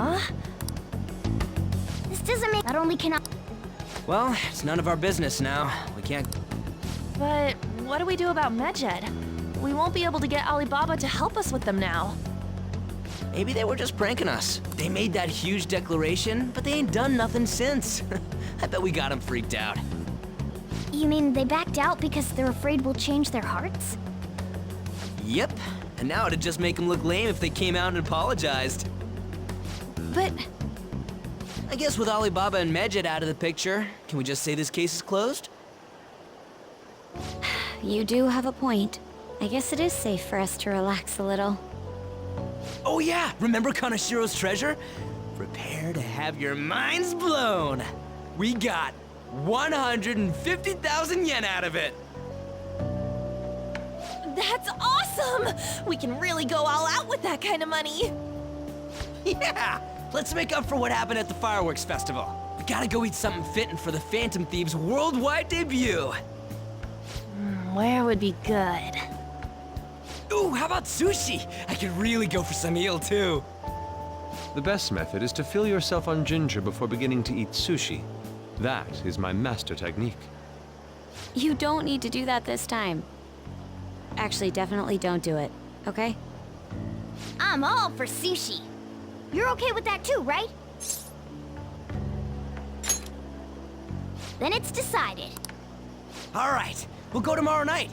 Huh? This doesn't make... Not only can I... Well, it's none of our business now. We can't... But what do we do about Medjed? We won't be able to get Alibaba to help us with them now. Maybe they were just pranking us. They made that huge declaration, but they ain't done nothing since. I bet we got them freaked out. You mean they backed out because they're afraid we'll change their hearts? Yep. And now it'd just make them look lame if they came out and apologized. But... I guess with Alibaba and Medjed out of the picture, can we just say this case is closed? You do have a point. I guess it is safe for us to relax a little. Oh yeah, remember Kanashiro's treasure? Prepare to have your minds blown. We got 150,000 yen out of it. That's awesome! We can really go all out with that kind of money. Yeah, let's make up for what happened at the fireworks festival. We gotta go eat something fitting for the Phantom Thieves' worldwide debut. Where would be good? Ooh, how about sushi? I could really go for some eel too. The best method is to fill yourself on ginger before beginning to eat sushi. That is my master technique. You don't need to do that this time. Actually, definitely don't do it, okay? I'm all for sushi. You're okay with that too, right? Then it's decided. All right, we'll go tomorrow night.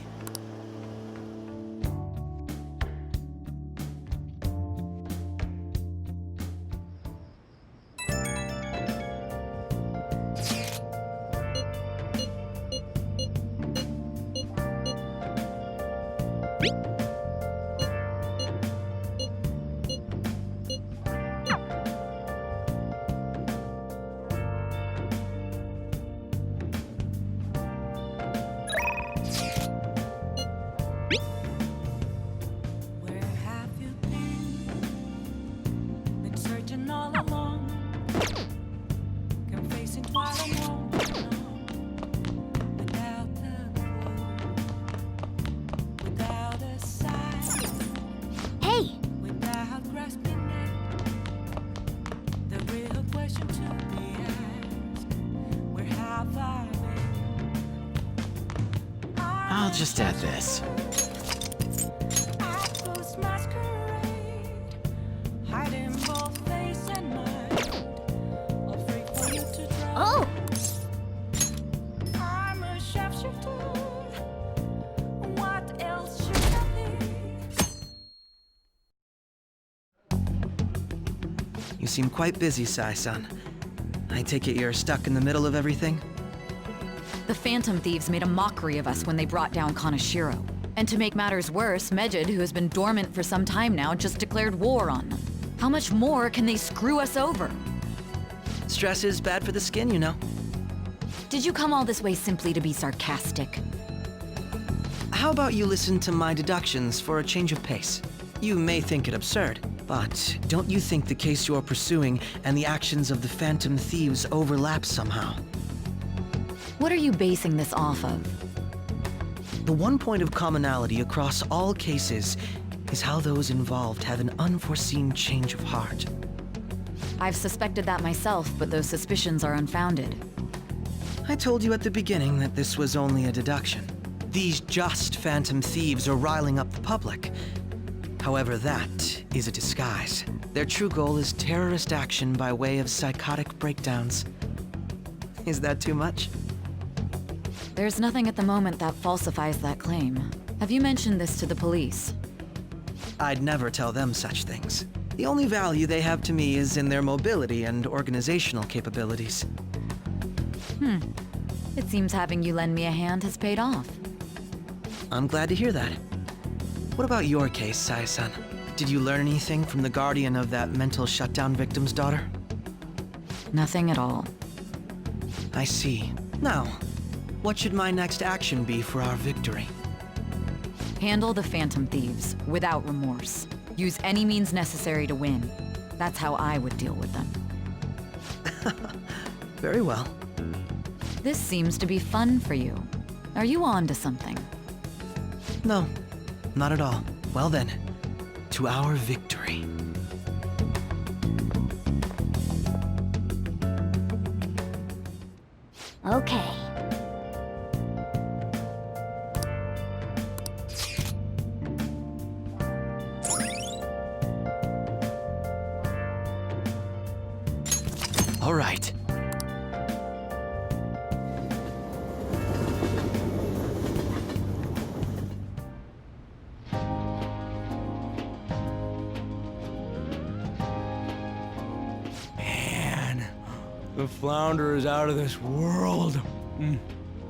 I'll just add this. Oh! You seem quite busy, Sai-san. I take it you're stuck in the middle of everything? The Phantom Thieves made a mockery of us when they brought down Kanashiro. And to make matters worse, Medjed, who has been dormant for some time now, just declared war on them. How much more can they screw us over? Stress is bad for the skin, you know. Did you come all this way simply to be sarcastic? How about you listen to my deductions for a change of pace? You may think it absurd, but don't you think the case you're pursuing and the actions of the Phantom Thieves overlap somehow? What are you basing this off of? The one point of commonality across all cases is how those involved have an unforeseen change of heart. I've suspected that myself, but those suspicions are unfounded. I told you at the beginning that this was only a deduction. These just Phantom Thieves are riling up the public. However, that is a disguise. Their true goal is terrorist action by way of psychotic breakdowns. Is that too much? There's nothing at the moment that falsifies that claim. Have you mentioned this to the police? I'd never tell them such things. The only value they have to me is in their mobility and organizational capabilities. It seems having you lend me a hand has paid off. I'm glad to hear that. What about your case, Sai-san? Did you learn anything from the guardian of that mental shutdown victim's daughter? Nothing at all. I see. Now, what should my next action be for our victory? Handle the Phantom Thieves without remorse. Use any means necessary to win. That's how I would deal with them. Very well. This seems to be fun for you. Are you on to something? No, not at all. Well then, to our victory. Okay. All right. Man, the flounder is out of this world.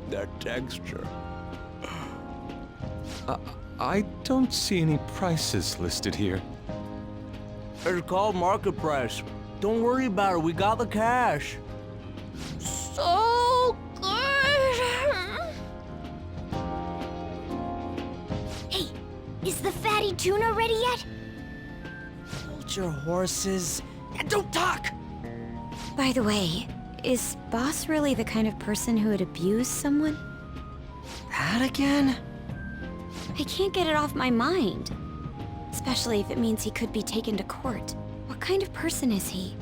That texture. I don't see any prices listed here. It's called market price. Don't worry about it, we got the cash. So good. Hey, is the fatty tuna ready yet? Hold your horses and don't talk! By the way, is Boss really the kind of person who would abuse someone? That again? I can't get it off my mind. Especially if it means he could be taken to court. What kind of person is he?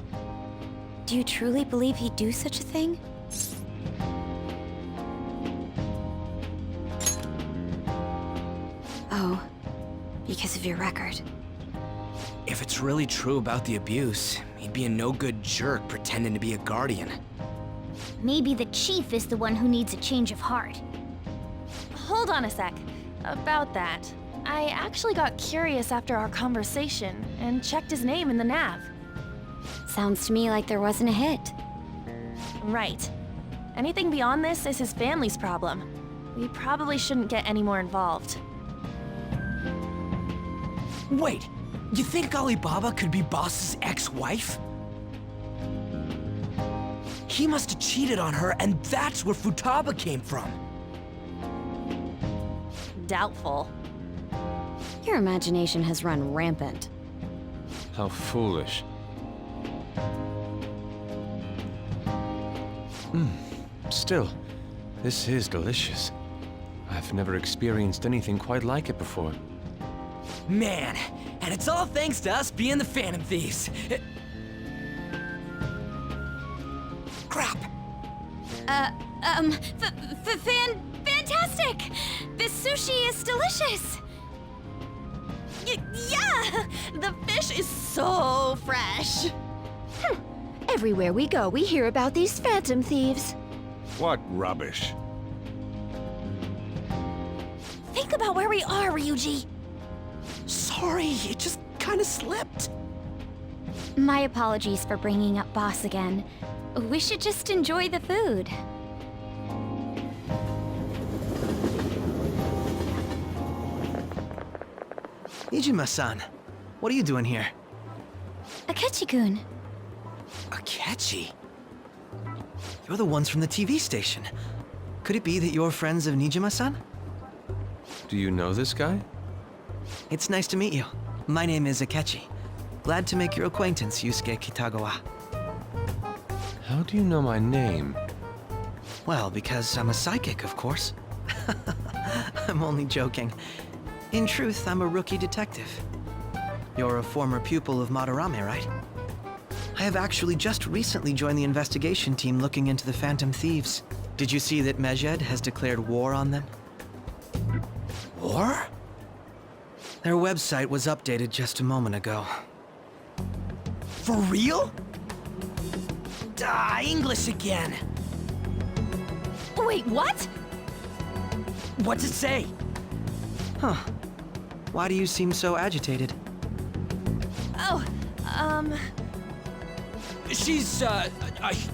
Do you truly believe he'd do such a thing? Oh, because of your record. If it's really true about the abuse, he'd be a no-good jerk pretending to be a guardian. Maybe the chief is the one who needs a change of heart. Hold on a sec. About that, I actually got curious after our conversation and checked his name in the nav. Sounds to me like there wasn't a hit. Right. Anything beyond this is his family's problem. We probably shouldn't get any more involved. Wait, you think Alibaba could be Boss's ex-wife? He must have cheated on her, and that's where Futaba came from. Doubtful. Your imagination has run rampant. How foolish. Still, this is delicious. I've never experienced anything quite like it before. Man, and it's all thanks to us being the Phantom Thieves. Crap! Fantastic! This sushi is delicious! Yeah! The fish is so fresh. Everywhere we go, we hear about these phantom thieves. What rubbish. Think about where we are, Ryuji. Sorry, it just kind of slipped. My apologies for bringing up Boss again. We should just enjoy the food. Nijima-san, what are you doing here? Akechi-kun. Akechi? You're the ones from the TV station. Could it be that you're friends of Nijima-san? Do you know this guy? It's nice to meet you. My name is Akechi. Glad to make your acquaintance, Yusuke Kitagawa. How do you know my name? Well, because I'm a psychic, of course. I'm only joking. In truth, I'm a rookie detective. You're a former pupil of Madarame, right? I have actually just recently joined the investigation team looking into the Phantom Thieves. Did you see that Medjed has declared war on them? War? Their website was updated just a moment ago. For real? English again. Wait, what? What's it say? Huh. Why do you seem so agitated? Oh, She's, a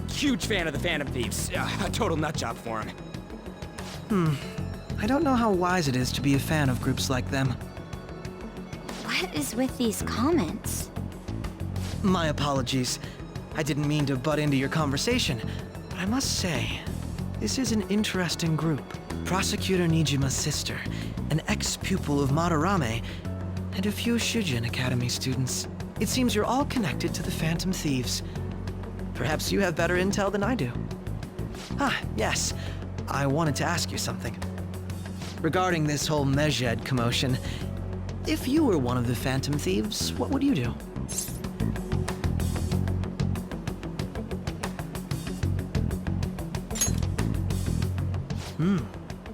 huge fan of the Phantom Thieves. A total nutjob for him. I don't know how wise it is to be a fan of groups like them. What is with these comments? My apologies. I didn't mean to butt into your conversation, but I must say, this is an interesting group. Prosecutor Nijima's sister, an ex-pupil of Madarame, and a few Shujin Academy students. It seems you're all connected to the Phantom Thieves. Perhaps you have better intel than I do. Ah, yes. I wanted to ask you something. Regarding this whole Medjed commotion, if you were one of the Phantom Thieves, what would you do?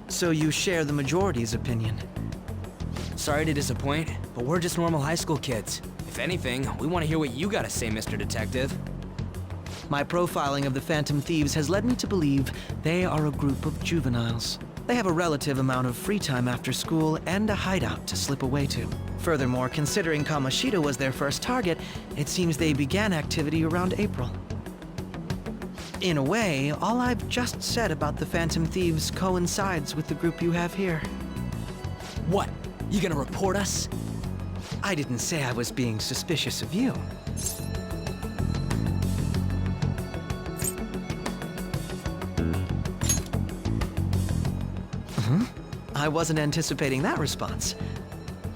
So you share the majority's opinion. Sorry to disappoint, but we're just normal high school kids. If anything, we want to hear what you gotta say, Mr. Detective. My profiling of the Phantom Thieves has led me to believe they are a group of juveniles. They have a relative amount of free time after school and a hideout to slip away to. Furthermore, considering Kamoshida was their first target, it seems they began activity around April. In a way, all I've just said about the Phantom Thieves coincides with the group you have here. What? You gonna report us? I didn't say I was being suspicious of you. I wasn't anticipating that response.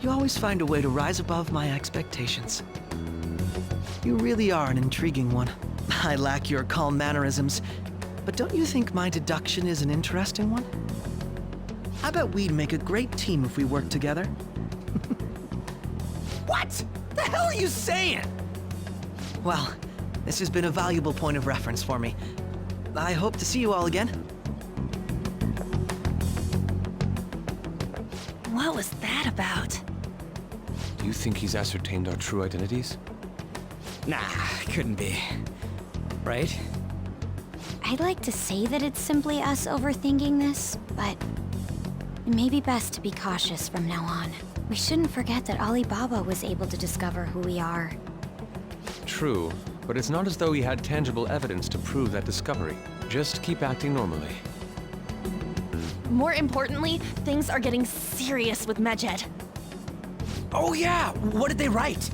You always find a way to rise above my expectations. You really are an intriguing one. I lack your calm mannerisms, but don't you think my deduction is an interesting one? I bet we'd make a great team if we worked together. What? The hell are you saying? Well, this has been a valuable point of reference for me. I hope to see you all again. What was that about? Do you think he's ascertained our true identities? Nah, couldn't be. Right? I'd like to say that it's simply us overthinking this, but it may be best to be cautious from now on. We shouldn't forget that Alibaba was able to discover who we are. True, but it's not as though he had tangible evidence to prove that discovery. Just keep acting normally. More importantly, things are getting serious with Medjed. Oh yeah, what did they write?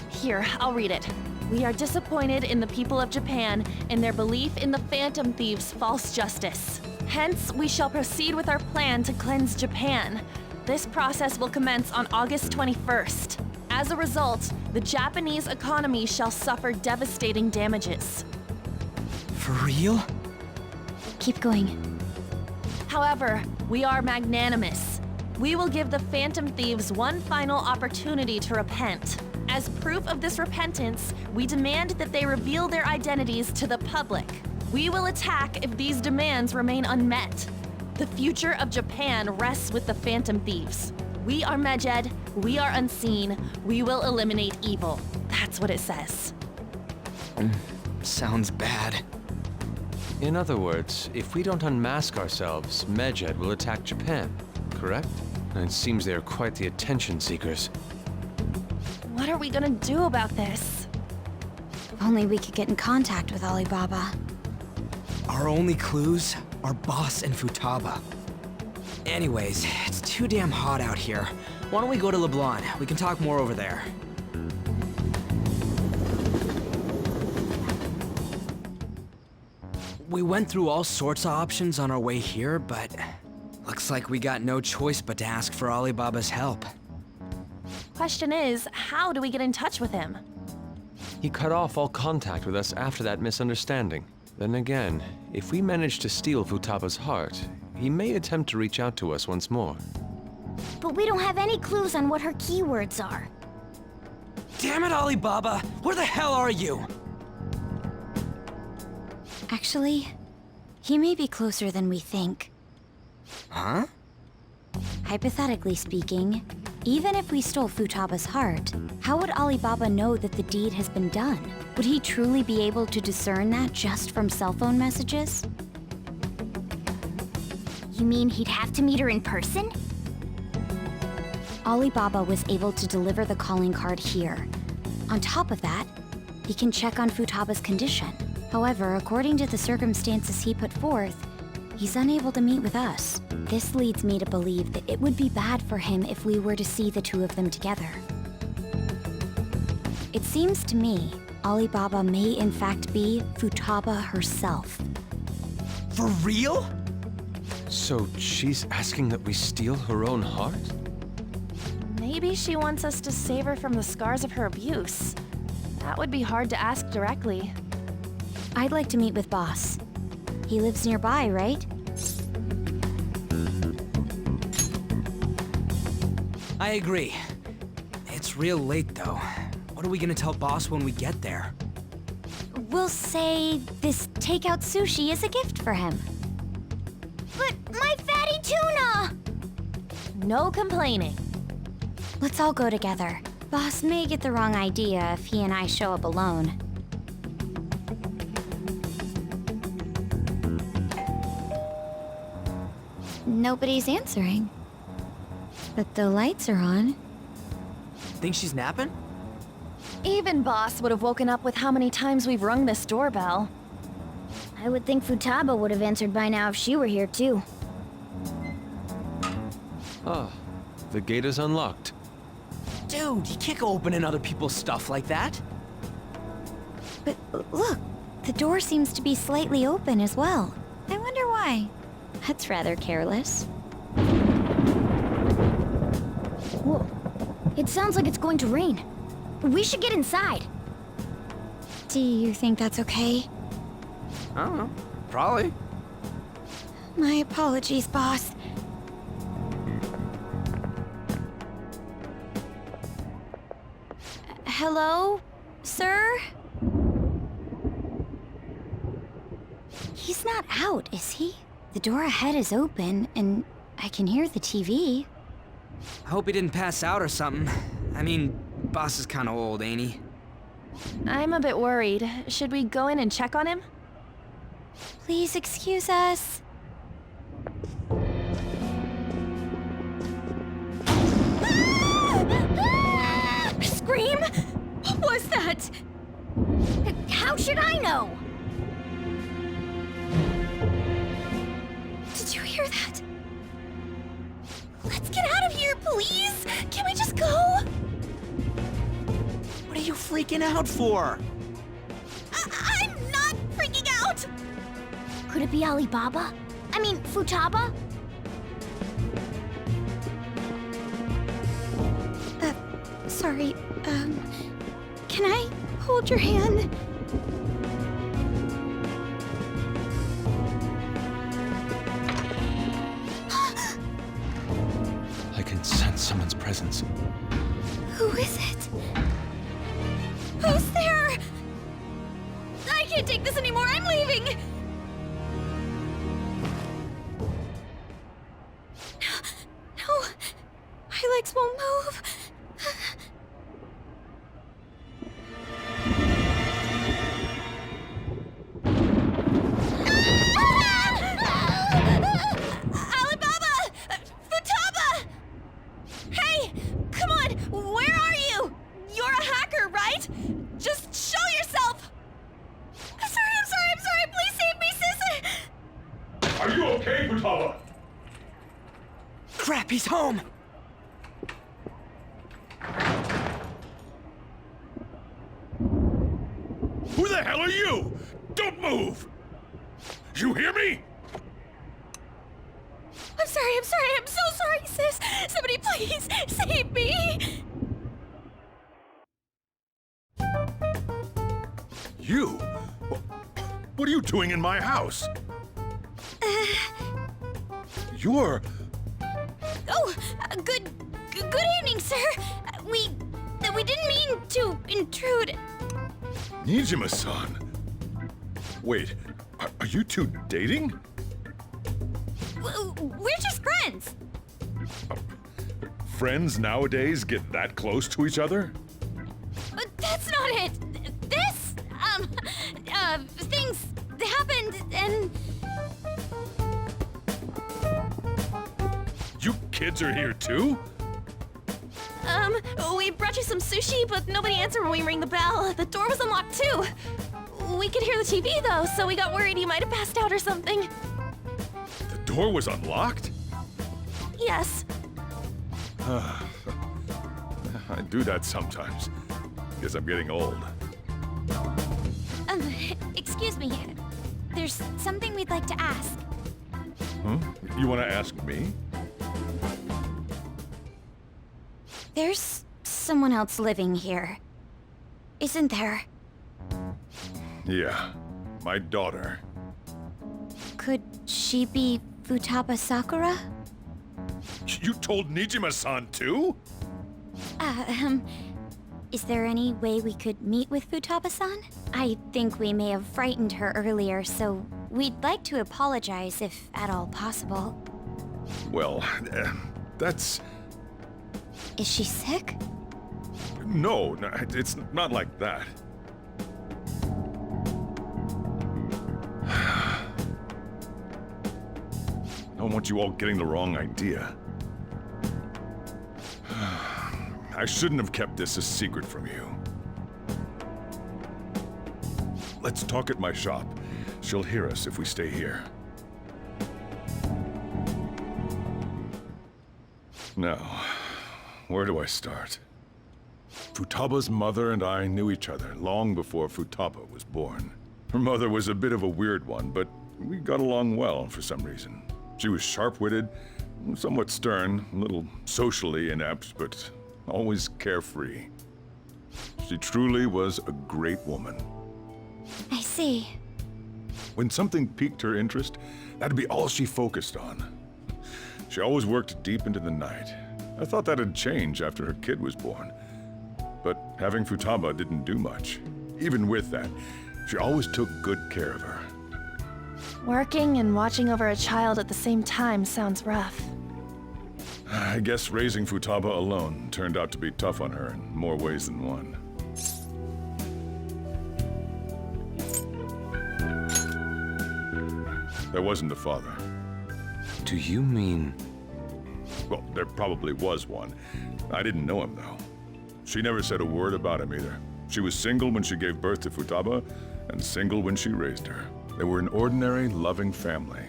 Here, I'll read it. We are disappointed in the people of Japan in their belief in the Phantom Thieves' false justice. Hence, we shall proceed with our plan to cleanse Japan. This process will commence on August 21st. As a result, the Japanese economy shall suffer devastating damages. For real? Keep going. However, we are magnanimous. We will give the Phantom Thieves one final opportunity to repent. As proof of this repentance, we demand that they reveal their identities to the public. We will attack if these demands remain unmet. The future of Japan rests with the Phantom Thieves. We are Medjed, we are unseen, we will eliminate evil. That's what it says. Sounds bad. In other words, if we don't unmask ourselves, Medjed will attack Japan, correct? It seems they are quite the attention seekers. What are we gonna do about this? If only we could get in contact with Alibaba. Our only clues are Boss and Futaba. Anyways, it's too damn hot out here. Why don't we go to LeBlanc? We can talk more over there. We went through all sorts of options on our way here, but looks like we got no choice but to ask for Alibaba's help. Question is, how do we get in touch with him? He cut off all contact with us after that misunderstanding. Then again, if we manage to steal Futaba's heart, he may attempt to reach out to us once more. But we don't have any clues on what her keywords are. Damn it, Alibaba! Where the hell are you? Actually, he may be closer than we think. Huh? Hypothetically speaking, even if we stole Futaba's heart, how would Alibaba know that the deed has been done? Would he truly be able to discern that just from cell phone messages? You mean he'd have to meet her in person? Alibaba was able to deliver the calling card here. On top of that, he can check on Futaba's condition. However, according to the circumstances he put forth, he's unable to meet with us. This leads me to believe that it would be bad for him if we were to see the two of them together. It seems to me Alibaba may in fact be Futaba herself. For real? So she's asking that we steal her own heart? Maybe she wants us to save her from the scars of her abuse. That would be hard to ask directly. I'd like to meet with Boss. He lives nearby, right? I agree. It's real late, though. What are we gonna tell Boss when we get there? We'll say this takeout sushi is a gift for him. But No complaining. Let's all go together. Boss may get the wrong idea if he and I show up alone. Nobody's answering. But the lights are on. Think she's napping? Even Boss would have woken up with how many times we've rung this doorbell. I would think Futaba would have answered by now if she were here too. Ah, the gate is unlocked. Dude, you can't go opening other people's stuff like that. But look, the door seems to be slightly open as well. I wonder why. That's rather careless. Whoa. It sounds like it's going to rain. We should get inside. Do you think that's okay? I don't know. Probably. My apologies, boss. Hello, sir? He's not out, is he? The door ahead is open, and I can hear the TV. I hope he didn't pass out or something. I mean, Boss is kinda old, ain't he? I'm a bit worried. Should we go in and check on him? Please excuse us. Scream? What was that? How should I know? Did you hear that? Let's get out of here, please! Can we just go? What are you freaking out for? I'm not freaking out! Could it be Alibaba? I mean, Futaba? Sorry, can I hold your hand? I can sense someone's presence. Who is it? Who's there? I can't take this anymore, I'm leaving! No, my legs won't move. Alibaba! Futaba! Hey, come on, where are you? You're a hacker, right? Just show yourself! I'm sorry, please save me, sis! Are you okay, Futaba? Crap, he's home! Who the hell are you? Don't move! You hear me? I'm so sorry, sis! Somebody please save me! You? What are you doing in my house? You're... Oh, good evening, sir. We didn't mean to intrude. Nijima-san. Wait, are you two dating? We're just friends. Friends nowadays get that close to each other? But that's not it. This, things happened and... You kids are here too? We brought you some sushi, but nobody answered when we rang the bell. The door was unlocked too. We could hear the TV though, so we got worried you might have passed out or something. The door was unlocked? Yes. I do that sometimes. Guess I'm getting old. Excuse me. There's something we'd like to ask. Huh? You want to ask me? There's someone else living here. Isn't there? Yeah, my daughter. Could she be Futaba Sakura? You told Nijima-san too? Is there any way we could meet with Futaba-san? I think we may have frightened her earlier, so we'd like to apologize if at all possible. Well, That's... Is she sick? No, it's not like that. I don't want you all getting the wrong idea. I shouldn't have kept this a secret from you. Let's talk at my shop. She'll hear us if we stay here. Now, where do I start? Futaba's mother and I knew each other long before Futaba was born. Her mother was a bit of a weird one, but we got along well for some reason. She was sharp-witted, somewhat stern, a little socially inept, but always carefree. She truly was a great woman. I see. When something piqued her interest, that'd be all she focused on. She always worked deep into the night. I thought that'd change after her kid was born. But having Futaba didn't do much. Even with that, she always took good care of her. Working and watching over a child at the same time sounds rough. I guess raising Futaba alone turned out to be tough on her in more ways than one. There wasn't a father. Do you mean... Well, there probably was one. I didn't know him, though. She never said a word about him either. She was single when she gave birth to Futaba, and single when she raised her. They were an ordinary, loving family.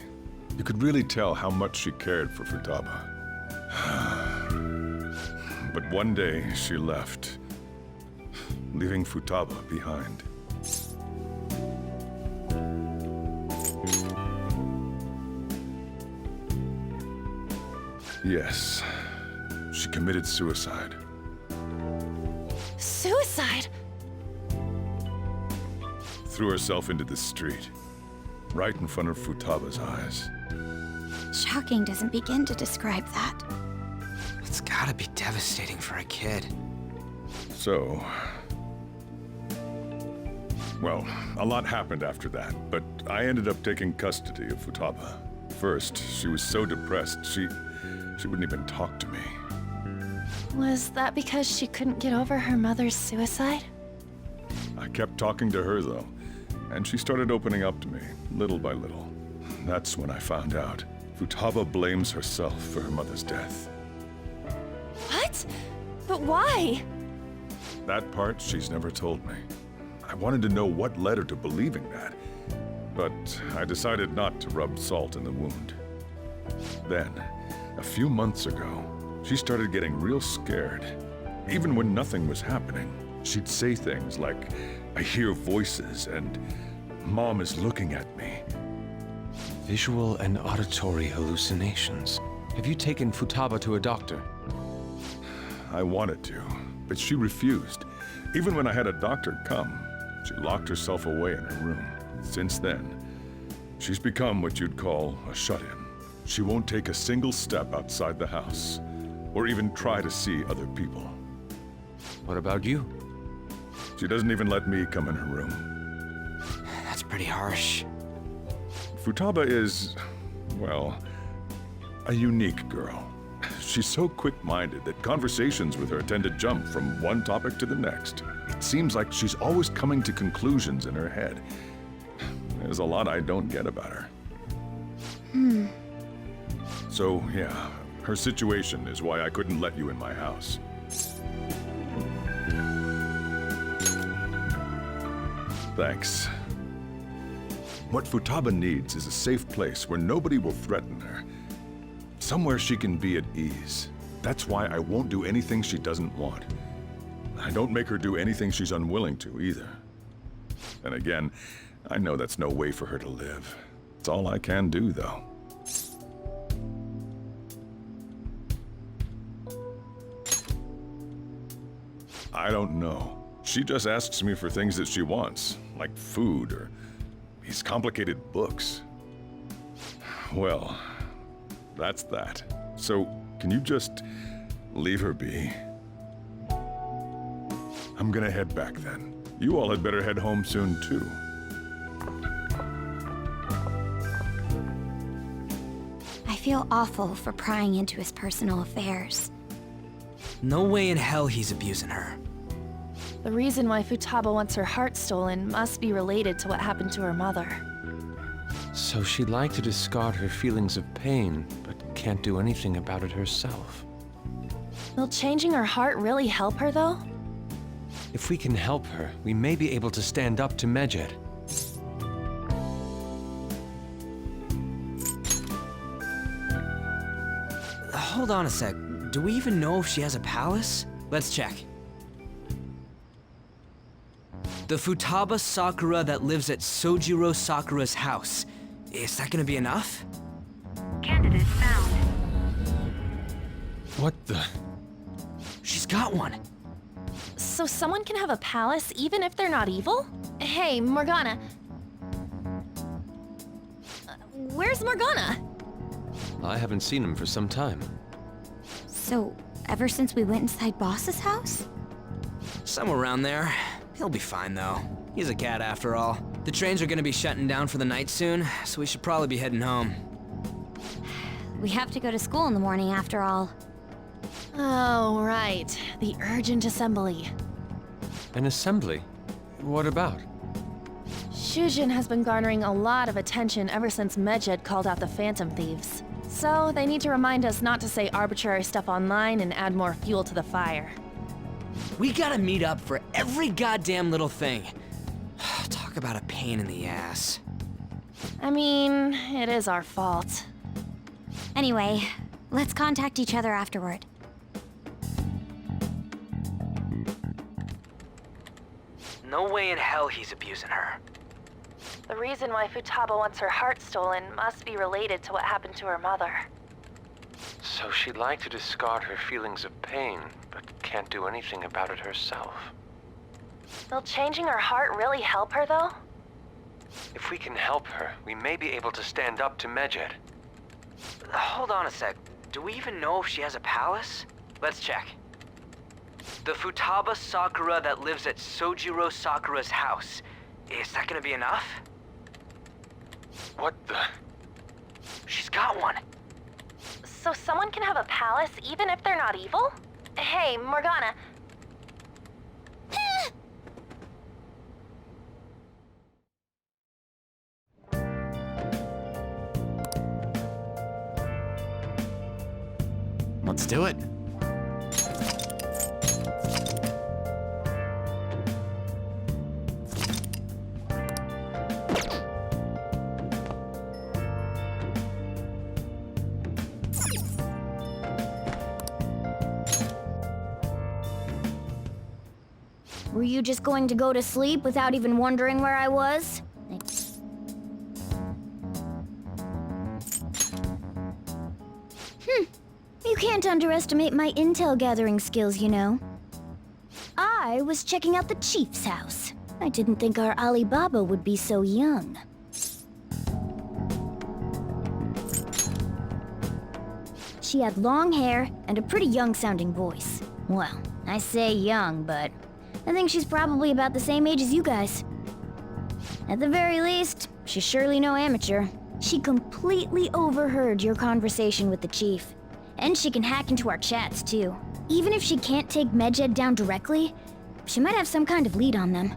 You could really tell how much she cared for Futaba. But one day, she left, leaving Futaba behind. Yes, she committed suicide. Suicide? Threw herself into the street, right in front of Futaba's eyes. Shocking doesn't begin to describe that. It's gotta be devastating for a kid. So... Well, a lot happened after that, but I ended up taking custody of Futaba. First, she was so depressed, she wouldn't even talk to me. Was that because she couldn't get over her mother's suicide? I kept talking to her, though, and she started opening up to me, little by little. That's when I found out. Futaba blames herself for her mother's death. What? But why? That part she's never told me. I wanted to know what led her to believing that, but I decided not to rub salt in the wound. Then, a few months ago, she started getting real scared. Even when nothing was happening, she'd say things like, "I hear voices," and "Mom is looking at me." Visual and auditory hallucinations. Have you taken Futaba to a doctor? I wanted to, but she refused. Even when I had a doctor come, she locked herself away in her room. Since then, she's become what you'd call a shut-in. She won't take a single step outside the house, or even try to see other people. What about you? She doesn't even let me come in her room. That's pretty harsh. Futaba is, well, a unique girl. She's so quick-minded that conversations with her tend to jump from one topic to the next. It seems like she's always coming to conclusions in her head. There's a lot I don't get about her. So, yeah, her situation is why I couldn't let you in my house. Thanks. What Futaba needs is a safe place where nobody will threaten her. Somewhere she can be at ease. That's why I won't do anything she doesn't want. I don't make her do anything she's unwilling to, either. And again, I know that's no way for her to live. It's all I can do, though. I don't know. She just asks me for things that she wants, like food or these complicated books. Well, that's that. So, can you just leave her be? I'm gonna head back then. You all had better head home soon, too. I feel awful for prying into his personal affairs. No way in hell he's abusing her. The reason why Futaba wants her heart stolen must be related to what happened to her mother. So she'd like to discard her feelings of pain, but can't do anything about it herself. Will changing her heart really help her, though? If we can help her, we may be able to stand up to Medjed. Hold on a sec. Do we even know if she has a palace? Let's check. The Futaba Sakura that lives at Sojiro Sakura's house. Is that gonna be enough? Candidate found. What the? She's got one. So someone can have a palace even if they're not evil? Hey, Morgana. Where's Morgana? I haven't seen him for some time. So, ever since we went inside Boss's house? Somewhere around there. He'll be fine, though. He's a cat after all. The trains are gonna be shutting down for the night soon, so we should probably be heading home. We have to go to school in the morning after all. Oh, right. The urgent assembly. An assembly? What about? Shujin has been garnering a lot of attention ever since Medjed called out the Phantom Thieves. So they need to remind us not to say arbitrary stuff online and add more fuel to the fire. We gotta meet up for every goddamn little thing. Talk about a pain in the ass. I mean, it is our fault. Anyway, let's contact each other afterward. No way in hell he's abusing her. The reason why Futaba wants her heart stolen must be related to what happened to her mother. So she'd like to discard her feelings of pain, but can't do anything about it herself. Will changing her heart really help her, though? If we can help her, we may be able to stand up to Medjed. Hold on a sec. Do we even know if she has a palace? Let's check. The Futaba Sakura that lives at Sojiro Sakura's house. Is that gonna be enough? What the? She's got one. So someone can have a palace even if they're not evil? Hey, Morgana. Let's do it. Were you just going to go to sleep without even wondering where I was? You can't underestimate my intel gathering skills, you know. I was checking out the chief's house. I didn't think our Alibaba would be so young. She had long hair and a pretty young-sounding voice. Well, I say young, but I think she's probably about the same age as you guys. At the very least, she's surely no amateur. She completely overheard your conversation with the chief. And she can hack into our chats, too. Even if she can't take Medjed down directly, she might have some kind of lead on them.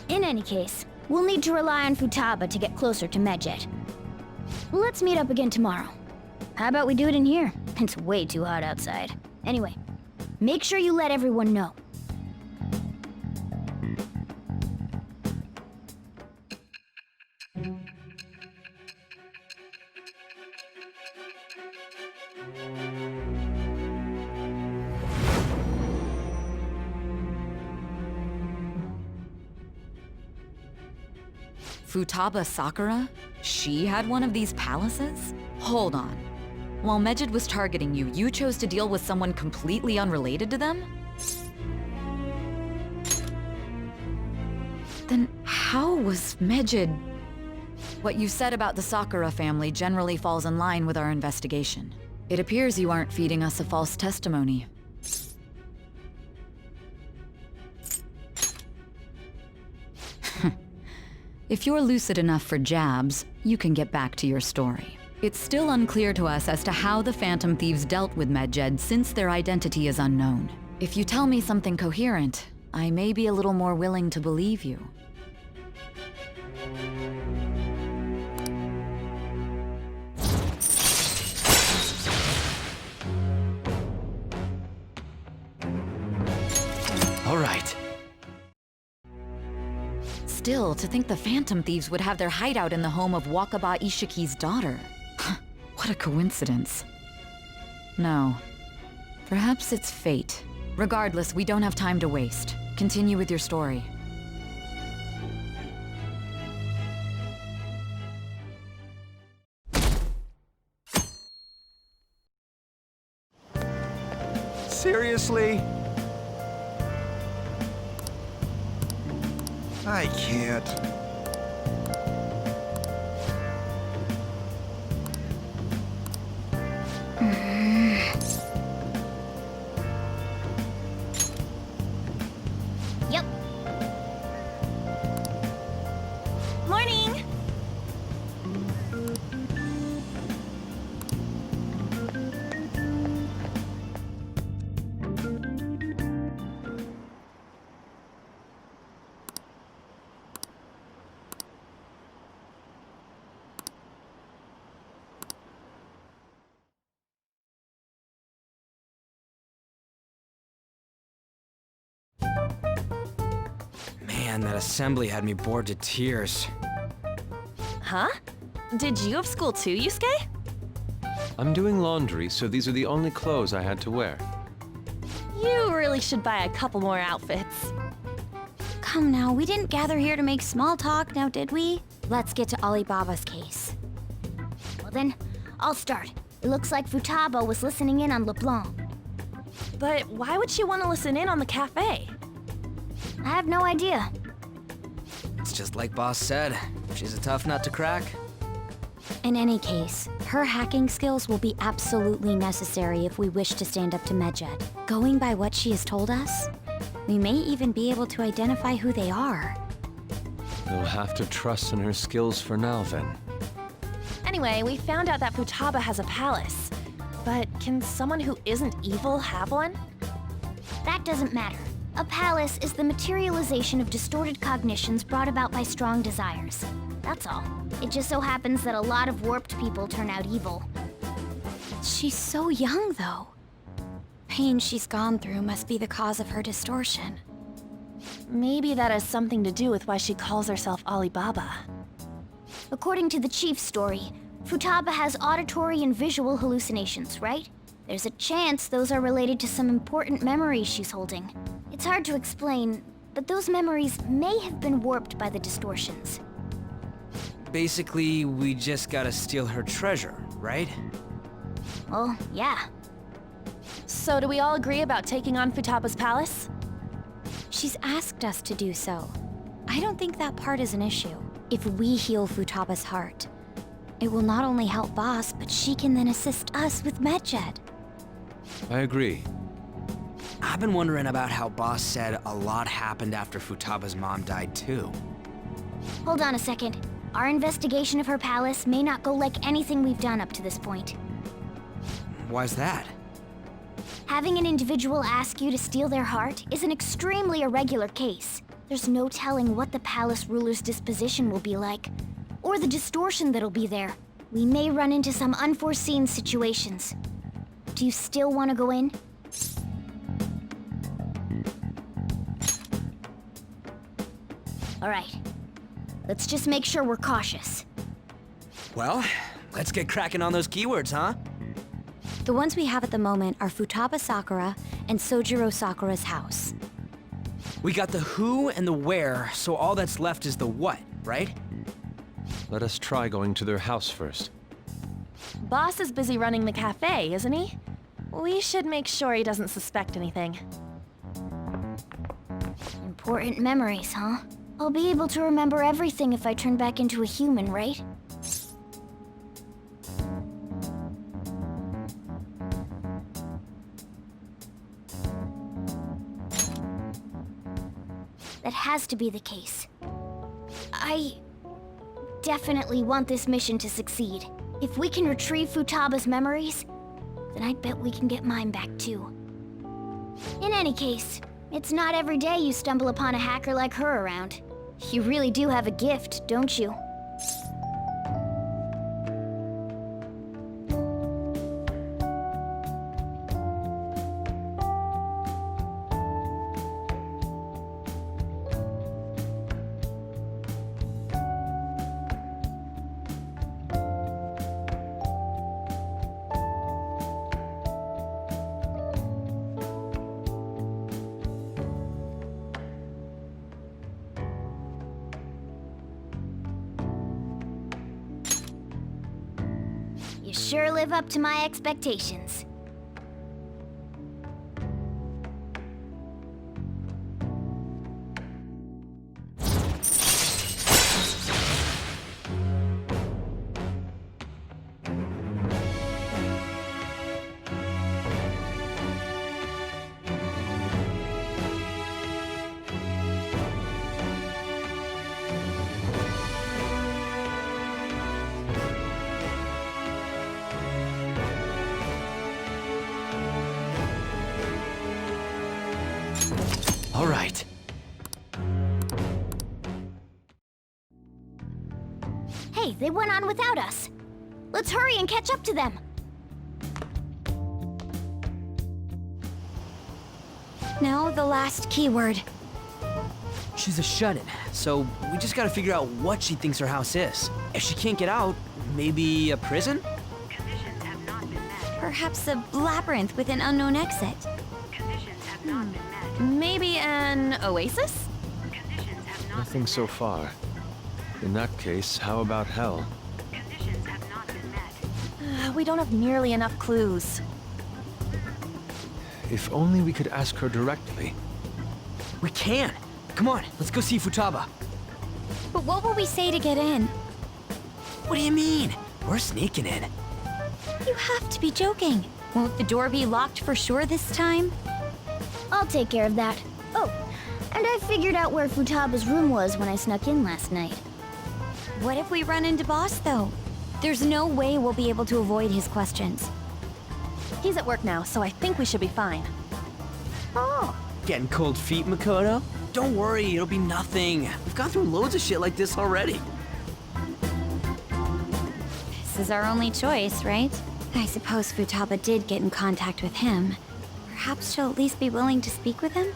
In any case, we'll need to rely on Futaba to get closer to Medjed. Let's meet up again tomorrow. How about we do it in here? It's way too hot outside. Anyway, make sure you let everyone know. Futaba Sakura? She had one of these palaces? Hold on. While Medjed was targeting you, you chose to deal with someone completely unrelated to them? Then how was Medjed... What you said about the Sakura family generally falls in line with our investigation. It appears you aren't feeding us a false testimony. If you're lucid enough for jabs, you can get back to your story. It's still unclear to us as to how the Phantom Thieves dealt with Medjed since their identity is unknown. If you tell me something coherent, I may be a little more willing to believe you. All right. Still, to think the Phantom Thieves would have their hideout in the home of Wakaba Ishiki's daughter. What a coincidence. No. Perhaps it's fate. Regardless, we don't have time to waste. Continue with your story. Seriously? I can't. Yep. Morning! Man, that assembly had me bored to tears. Huh? Did you have school too, Yusuke? I'm doing laundry, so these are the only clothes I had to wear. You really should buy a couple more outfits. Come now, we didn't gather here to make small talk, now did we? Let's get to Alibaba's case. Well then, I'll start. It looks like Futaba was listening in on LeBlanc. But why would she want to listen in on the cafe? I have no idea. It's just like Boss said. She's a tough nut to crack. In any case, her hacking skills will be absolutely necessary if we wish to stand up to Medjed. Going by what she has told us, we may even be able to identify who they are. We'll have to trust in her skills for now, then. Anyway, we found out that Futaba has a palace. But can someone who isn't evil have one? That doesn't matter. A palace is the materialization of distorted cognitions brought about by strong desires. That's all. It just so happens that a lot of warped people turn out evil. She's so young, though. Pain she's gone through must be the cause of her distortion. Maybe that has something to do with why she calls herself Alibaba. According to the chief's story, Futaba has auditory and visual hallucinations, right? There's a chance those are related to some important memories she's holding. It's hard to explain, but those memories may have been warped by the distortions. Basically, we just gotta steal her treasure, right? Well, yeah. So do we all agree about taking on Futaba's palace? She's asked us to do so. I don't think that part is an issue. If we heal Futaba's heart, it will not only help Boss, but she can then assist us with Medjed. I agree. I've been wondering about how Boss said a lot happened after Futaba's mom died, too. Hold on a second. Our investigation of her palace may not go like anything we've done up to this point. Why's that? Having an individual ask you to steal their heart is an extremely irregular case. There's no telling what the palace ruler's disposition will be like, or the distortion that'll be there. We may run into some unforeseen situations. Do you still want to go in? All right. Let's just make sure we're cautious. Well, let's get cracking on those keywords, huh? The ones we have at the moment are Futaba Sakura and Sojiro Sakura's house. We got the who and the where, so all that's left is the what, right? Let us try going to their house first. Boss is busy running the cafe, isn't he? We should make sure he doesn't suspect anything. Important memories, huh? I'll be able to remember everything if I turn back into a human, right? That has to be the case. definitely want this mission to succeed. If we can retrieve Futaba's memories, then I bet we can get mine back too. In any case, it's not every day you stumble upon a hacker like her around. You really do have a gift, don't you? You sure live up to my expectations. All right. Hey, they went on without us. Let's hurry and catch up to them. Now the last keyword. She's a shut-in, so we just gotta figure out what she thinks her house is. If she can't get out, maybe a prison? Conditions have not been met. Perhaps a labyrinth with an unknown exit. Conditions have not been met. Maybe an oasis? Conditions have not Nothing been so met. far. In that case, how about hell? Conditions have not been met. We don't have nearly enough clues. If only we could ask her directly. We can! Come on, let's go see Futaba. But what will we say to get in? What do you mean? We're sneaking in. You have to be joking. Won't the door be locked for sure this time? I'll take care of that. Oh, and I figured out where Futaba's room was when I snuck in last night. What if we run into Boss, though? There's no way we'll be able to avoid his questions. He's at work now, so I think we should be fine. Oh, Getting cold feet, Makoto? Don't worry, it'll be nothing. We've gone through loads of shit like this already. This is our only choice, right? I suppose Futaba did get in contact with him. Perhaps she'll at least be willing to speak with him?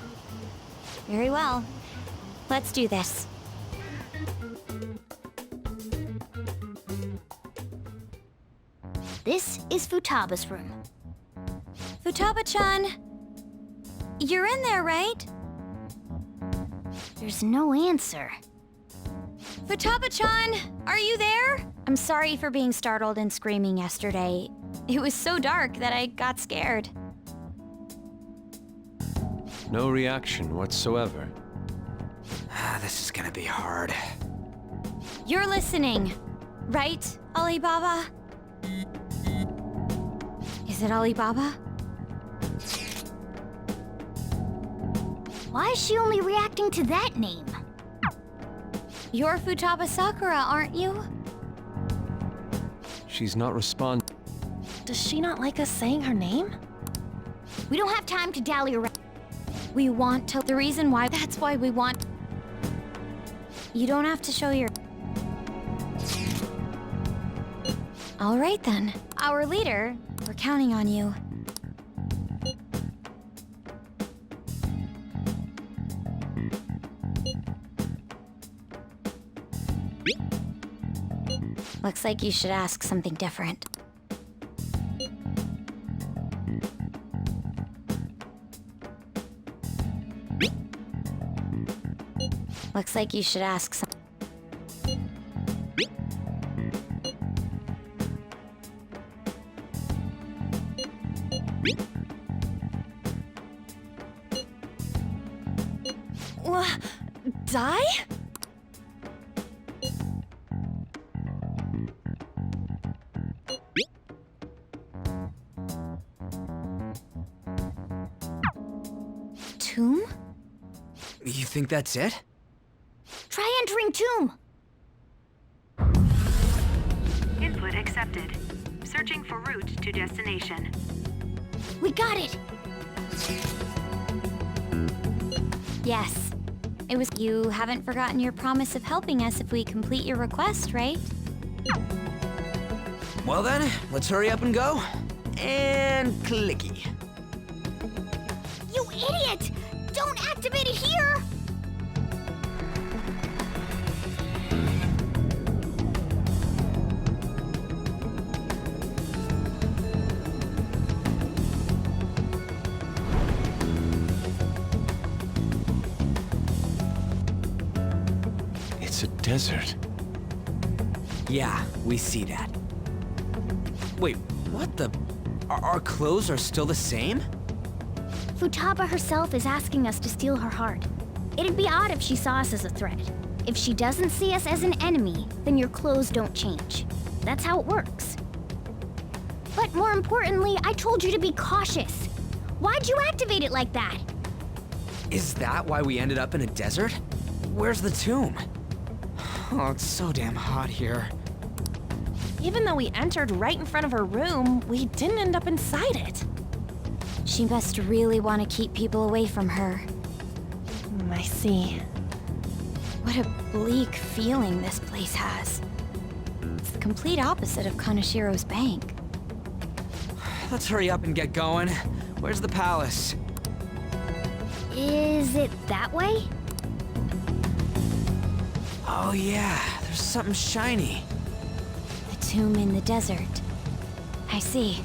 Very well. Let's do this. this is Futaba's room. Futaba-chan! You're in there, right? There's no answer. Futaba-chan! Are you there? I'm sorry for being startled and screaming yesterday. It was so dark that I got scared. No reaction whatsoever. This is gonna be hard. You're listening, right, Alibaba? Is it Alibaba? Why is she only reacting to that name? You're Futaba Sakura, aren't you? She's not responding. Does she not like us saying her name? We don't have time to dally around. We want to. The reason why. That's why we want. You don't have to show your. All right then. Our leader, we're counting on you. Looks like you should ask something different. Looks like you should ask some. Die? Tomb? You think that's it? Try entering tomb. Input accepted. Searching for route to destination. We got it! Yes. It was. You haven't forgotten your promise of helping us if we complete your request, right? Well then, let's hurry up and go. And clicky. You idiot! Don't activate it here! It's a desert. Yeah, we see that. Wait, what the? Our clothes are still the same? Futaba herself is asking us to steal her heart. It'd be odd if she saw us as a threat. If she doesn't see us as an enemy, then your clothes don't change. That's how it works. But more importantly, I told you to be cautious. Why'd you activate it like that? Is that why we ended up in a desert? Where's the tomb? Oh, it's so damn hot here. Even though we entered right in front of her room, we didn't end up inside it. She must really want to keep people away from her. I see. What a bleak feeling this place has. It's the complete opposite of Kanashiro's bank. Let's hurry up and get going. Where's the palace? Is it that way? Oh yeah, there's something shiny. The tomb in the desert. I see.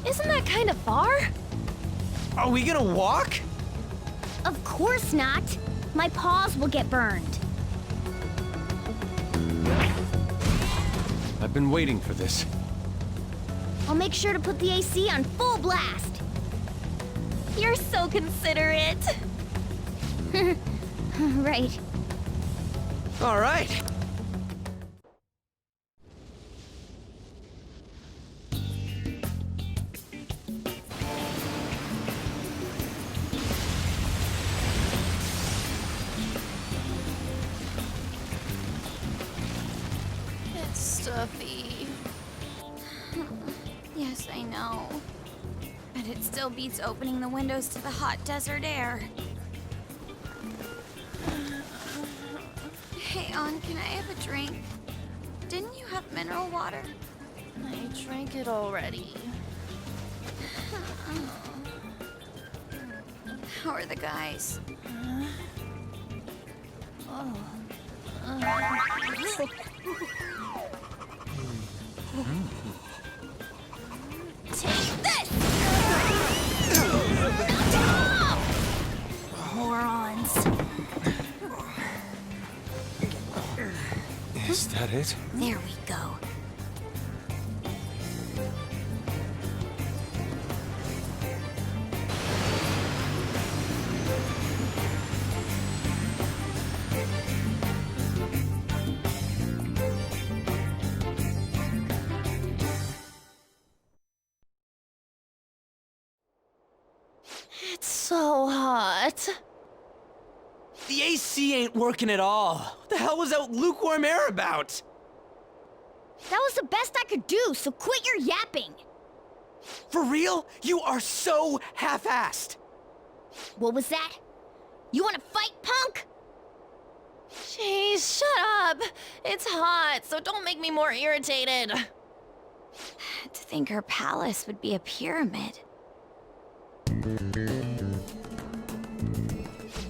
Isn't that kind of far? Are we gonna walk? Of course not. My paws will get burned. I've been waiting for this. I'll make sure to put the AC on full blast. You're so considerate. Right. All right. It's stuffy. Yes, I know. But it still beats opening the windows to the hot desert air. Hey, On, can I have a drink? Didn't you have mineral water? I drank it already. How are the guys? Take this! Morons. Is that it? There we go. It's so hot. The AC ain't working at all. What the hell was that lukewarm air about? That was the best I could do, so quit your yapping. For real? You are so half-assed. What was that? You want to fight, punk? Jeez, shut up. It's hot, so don't make me more irritated. To think her palace would be a pyramid.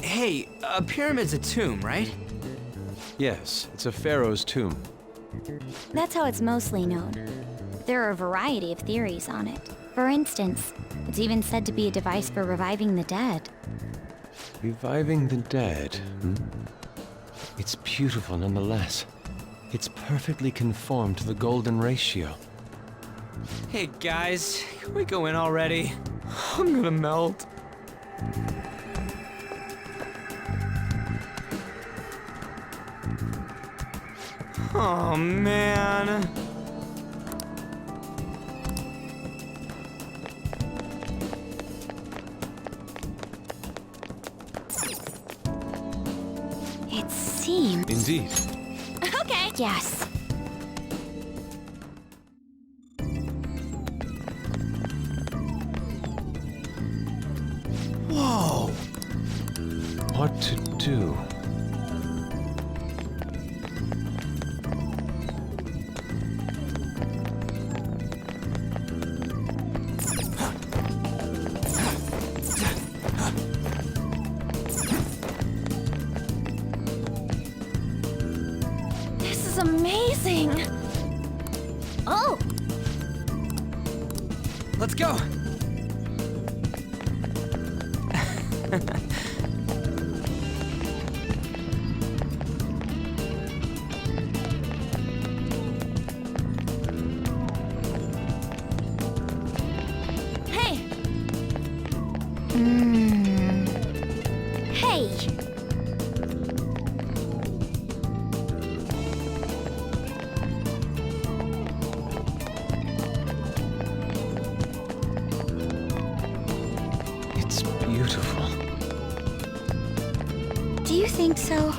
Hey, a pyramid's a tomb, right? Yes, it's a pharaoh's tomb. That's how it's mostly known. There are a variety of theories on it. For instance, it's even said to be a device for reviving the dead. Reviving the dead. It's beautiful nonetheless. It's perfectly conformed to the golden ratio. Hey guys, can we go in already? I'm gonna melt. Oh man. It seems. Indeed. Okay. Yes. is amazing! Oh! Let's go! Hey! Hey! It's beautiful. Do you think so?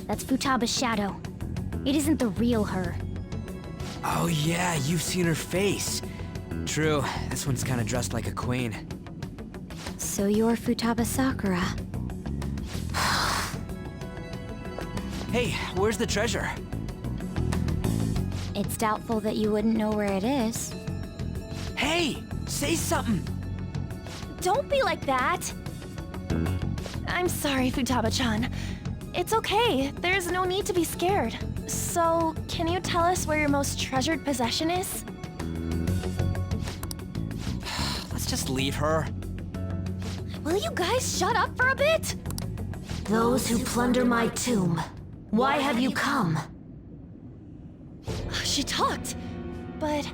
That's Futaba's shadow. It isn't the real her. Oh yeah, you've seen her face. True, this one's kind of dressed like a queen. So you're Futaba Sakura. Hey, where's the treasure? It's doubtful that you wouldn't know where it is. Hey, say something! Don't be like that! I'm sorry, Futaba-chan. It's okay. There's no need to be scared. So, can you tell us where your most treasured possession is? Let's just leave her. Will you guys shut up for a bit? Those who plunder my tomb, why have you come? She talked, but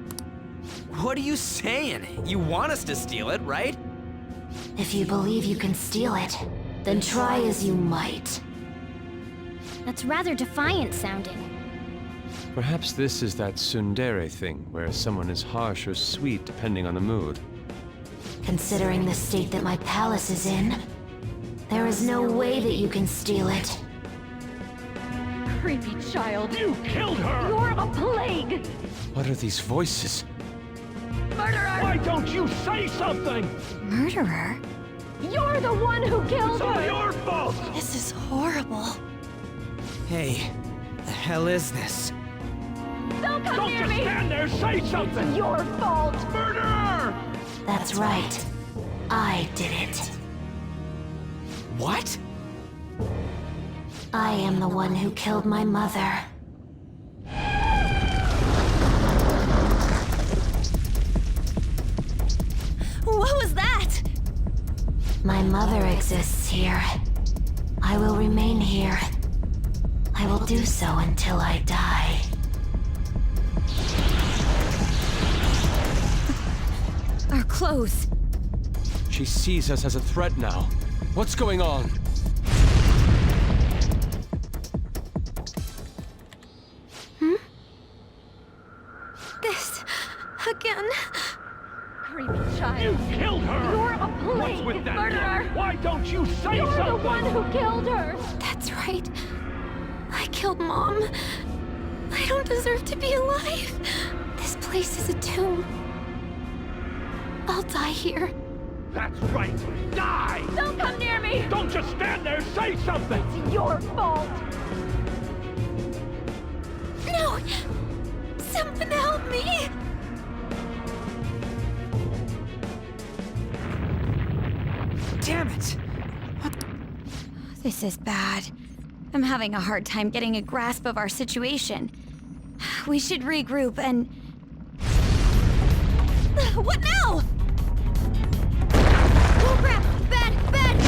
What are you saying? You want us to steal it, right? If you believe you can steal it, then try as you might. That's rather defiant sounding. Perhaps this is that tsundere thing, where someone is harsh or sweet depending on the mood. Considering the state that my palace is in, there is no way that you can steal it. Creepy child. You killed her! You're a plague! What are these voices? Murderer! Why don't you say something? Murderer? You're the one who killed her! It's all your fault! this is horrible. Hey, the hell is this? Don't come near me! Don't just stand there, say something! It's your fault! Murderer! That's right. I did it. What? I am the one who killed my mother. What was that? My mother exists here. I will remain here. I will do so until I die. Our clothes. She sees us as a threat now. What's going on? This again. Creepy child. You killed her! You're a plague! What's with that murderer! Look? Why don't you say You're something? You're the one who killed her! That's right. I killed Mom. I don't deserve to be alive. This place is a tomb. I'll die here. That's right! Die! Don't come near me! Don't just stand there, say something! It's your fault! No! Someone help me! Damn it! This is bad. I'm having a hard time getting a grasp of our situation. We should regroup and... What now? Oh crap! Bad! Bad!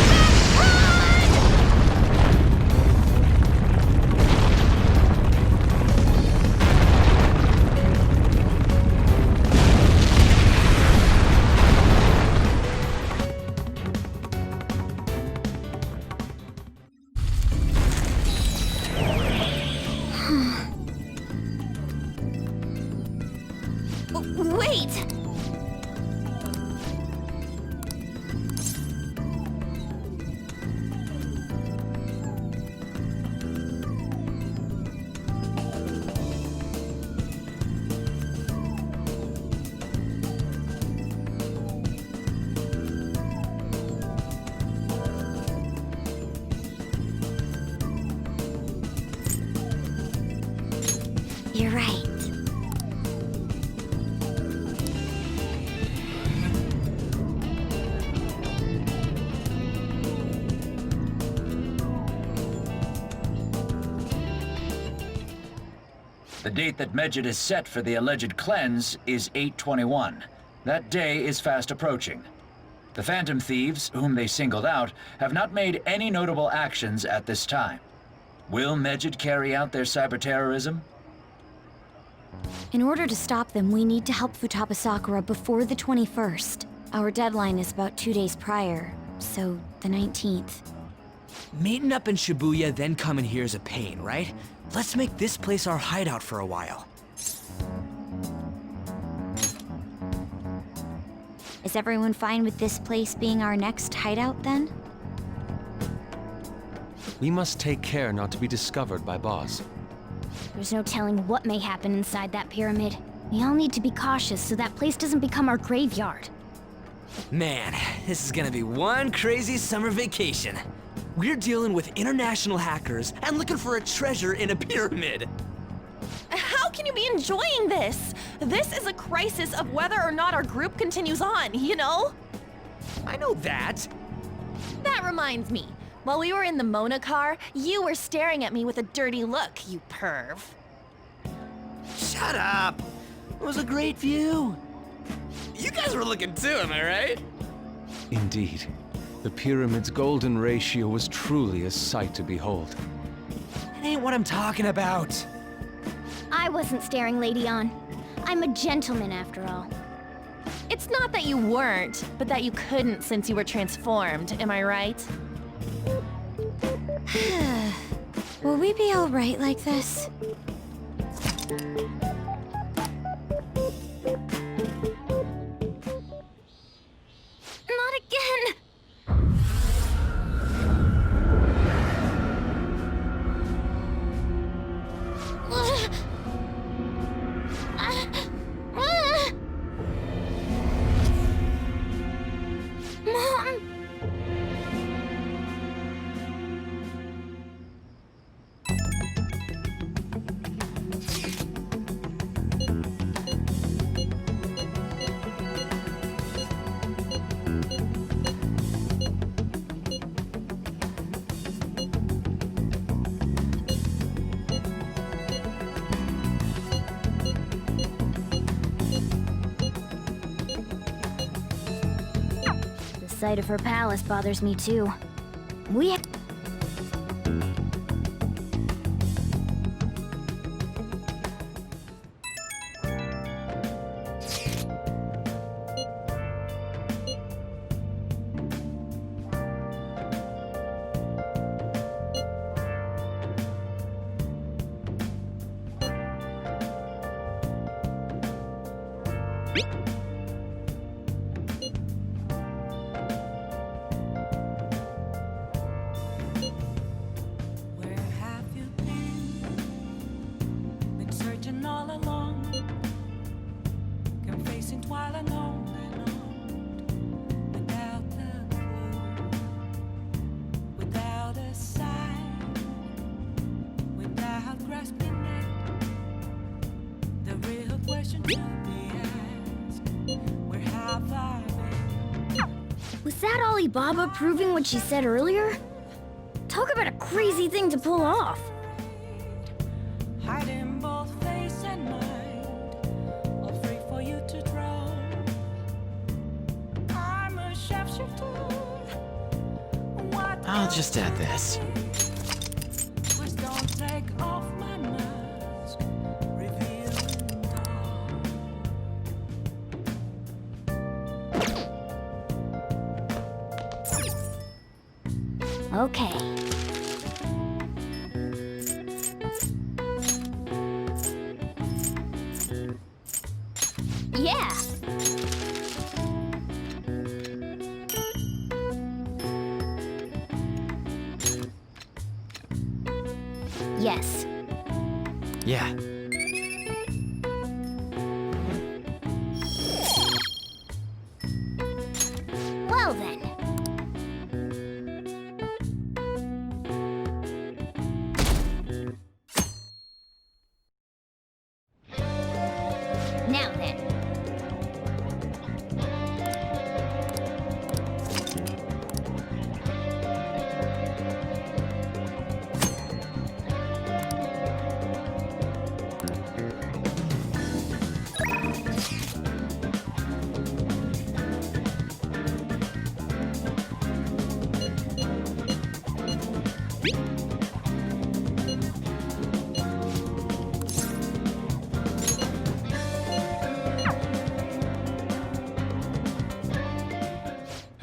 date that Medjed has set for the alleged cleanse is 8/21. That day is fast approaching. The Phantom Thieves, whom they singled out, have not made any notable actions at this time. Will Medjed carry out their cyber-terrorism? In order to stop them, we need to help Futaba Sakura before the 21st. Our deadline is about 2 days prior, so the 19th. Meeting up in Shibuya, then coming here is a pain, right? Let's make this place our hideout for a while. Is everyone fine with this place being our next hideout, then? We must take care not to be discovered by Boz. There's no telling what may happen inside that pyramid. We all need to be cautious so that place doesn't become our graveyard. Man, this is gonna be one crazy summer vacation. We're dealing with international hackers and looking for a treasure in a pyramid. How can you be enjoying this? This is a crisis of whether or not our group continues on, you know? I know that. That reminds me. While we were in the Mona car, you were staring at me with a dirty look, you perv. Shut up! It was a great view. You guys were looking too, am I right? Indeed. The pyramid's golden ratio was truly a sight to behold. That ain't what I'm talking about. I wasn't staring, Lady On. I'm a gentleman, after all. It's not that you weren't, but that you couldn't since you were transformed, am I right? Will we be alright like this? Not again! Mom! The sight of her palace bothers me too. We Was that Alibaba proving what she said earlier? Talk about a crazy thing to pull off. Hiding both face and mind, all free for you to draw. I'm a shapeshifter. I'll just add this. Please don't take off my mask, revealing dawn. Okay. Yeah. Yes. Yeah. Well then. Now then.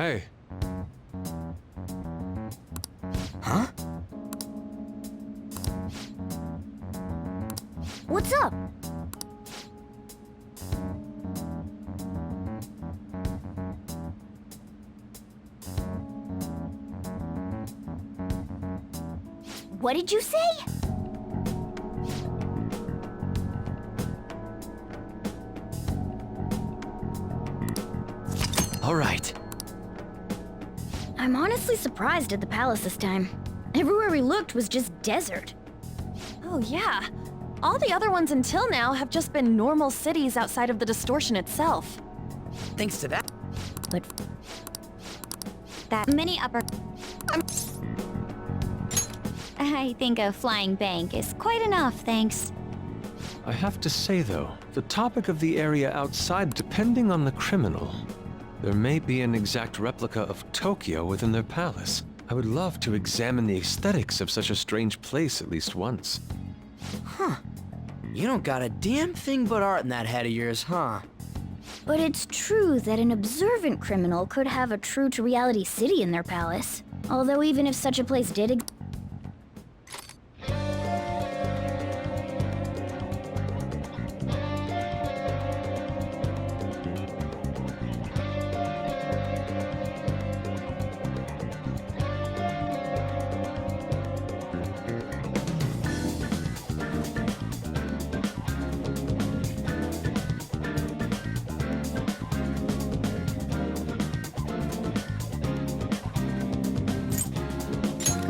Hey, Huh? What's up? What did you say? All right. I'm honestly surprised at the palace this time. Everywhere we looked was just desert. Oh, yeah. All the other ones until now have just been normal cities outside of the distortion itself. Thanks to that. But That mini upper. I think a flying bank is quite enough, thanks. I have to say though, the topic of the area outside, depending on the criminal, there may be an exact replica of Tokyo within their palace. I would love to examine the aesthetics of such a strange place at least once. Huh. You don't got a damn thing but art in that head of yours, huh? But it's true that an observant criminal could have a true-to-reality city in their palace. Although even if such a place did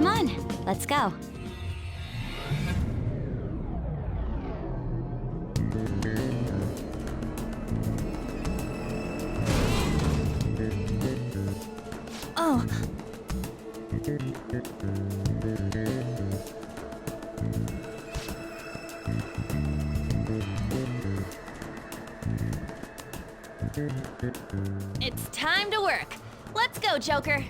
Come on, let's go. Oh. It's time to work. Let's go, Joker.